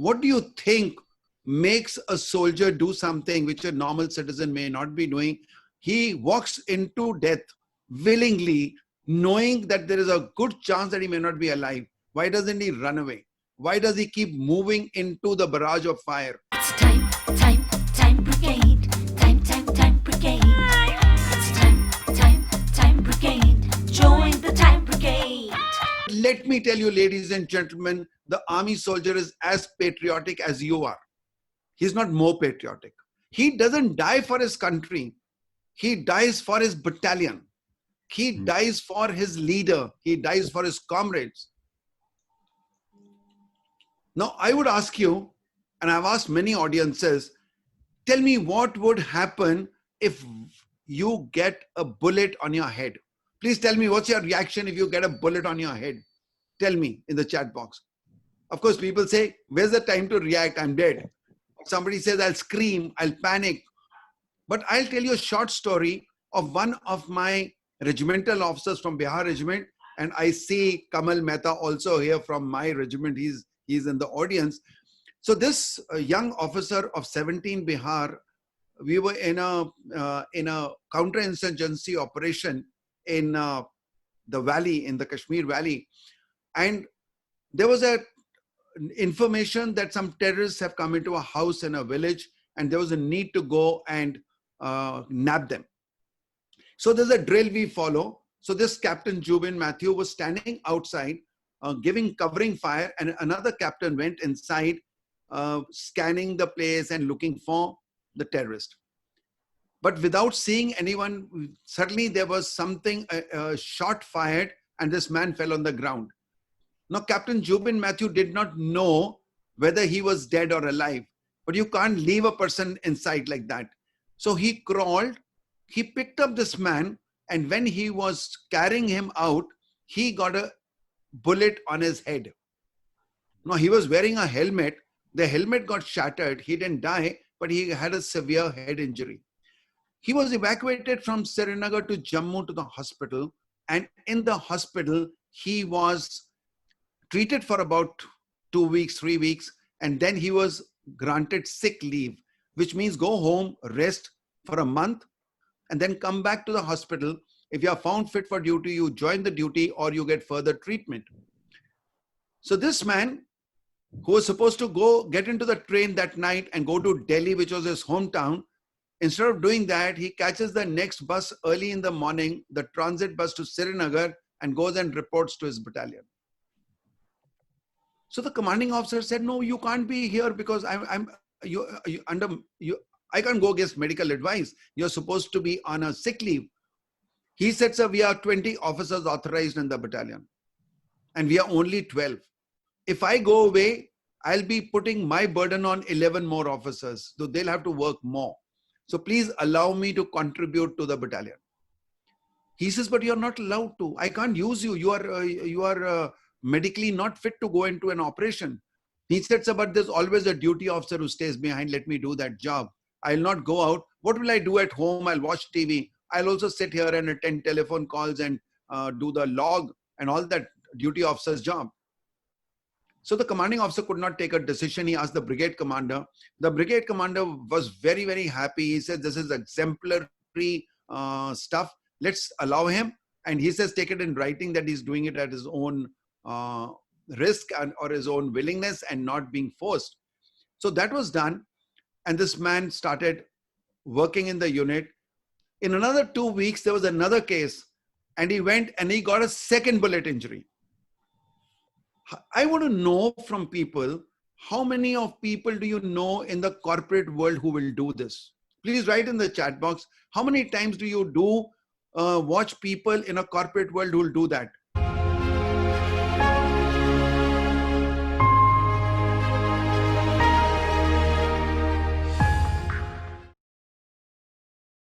what do you think makes a soldier do something which a normal citizen may not be doing? He walks into death willingly, knowing that there is a good chance that he may not be alive. Why doesn't he run away? Why does he keep moving into the barrage of fire? It's time, time brigade. Time brigade. It's time brigade. Join the time brigade. Let me tell you, ladies and gentlemen, the army soldier is as patriotic as you are. He's not more patriotic. He doesn't die for his country. He dies for his battalion. He dies for his leader. He dies for his comrades. Now, I would ask you, and I've asked many audiences, tell me what would happen if you get a bullet on your head. Please tell me what's your reaction if you get a bullet on your head. Tell me in the chat box. Of course, people say, where's the time to react? I'm dead. Somebody says, I'll scream, I'll panic. But I'll tell you a short story of one of my regimental officers from Bihar regiment. And I see Kamal Mehta also here from my regiment. He's in the audience. So this young officer of 17 Bihar, we were in a counterinsurgency operation in the valley, in the Kashmir valley. And there was a information that some terrorists have come into a house in a village and there was a need to go and nab them. So there's a drill we follow. So this Captain Jubin Matthew was standing outside covering fire, and another captain went inside scanning the place and looking for the terrorist. But without seeing anyone, suddenly there was something, a shot fired, and this man fell on the ground. Now, Captain Jubin Matthew did not know whether he was dead or alive, but you can't leave a person inside like that. So he crawled, he picked up this man, and when he was carrying him out, he got a bullet on his head. Now, he was wearing a helmet. The helmet got shattered. He didn't die, but he had a severe head injury. He was evacuated from Srinagar to Jammu to the hospital, and in the hospital, he was treated for about 2 weeks, 3 weeks, and then he was granted sick leave, which means go home, rest for a month, and then come back to the hospital. If you are found fit for duty, you join the duty or you get further treatment. So this man, who was supposed to get into the train that night and go to Delhi, which was his hometown, instead of doing that, he catches the next bus early in the morning, the transit bus to Srinagar, and goes and reports to his battalion. So the commanding officer said, no, you can't be here because I can't go against medical advice. You're supposed to be on a sick leave. He said, sir, we are 20 officers authorized in the battalion and we are only 12. If I go away, I'll be putting my burden on 11 more officers. So they'll have to work more. So please allow me to contribute to the battalion. He says, but you're not allowed to. I can't use you. You are medically not fit to go into an operation. He said, sir, but there's always a duty officer who stays behind. Let me do that job. I'll not go out. What will I do at home? I'll watch TV. I'll also sit here and attend telephone calls and do the log and all that duty officer's job. So the commanding officer could not take a decision. He asked the brigade commander. The brigade commander was very, very happy. He said, this is exemplary stuff. Let's allow him. And he says, take it in writing that he's doing it at his own risk or his own willingness and not being forced. So that was done. And this man started working in the unit. In another 2 weeks, there was another case. And he went and he got a second bullet injury. I want to know from people, how many of people do you know in the corporate world who will do this? Please write in the chat box. How many times do you watch people in a corporate world who will do that?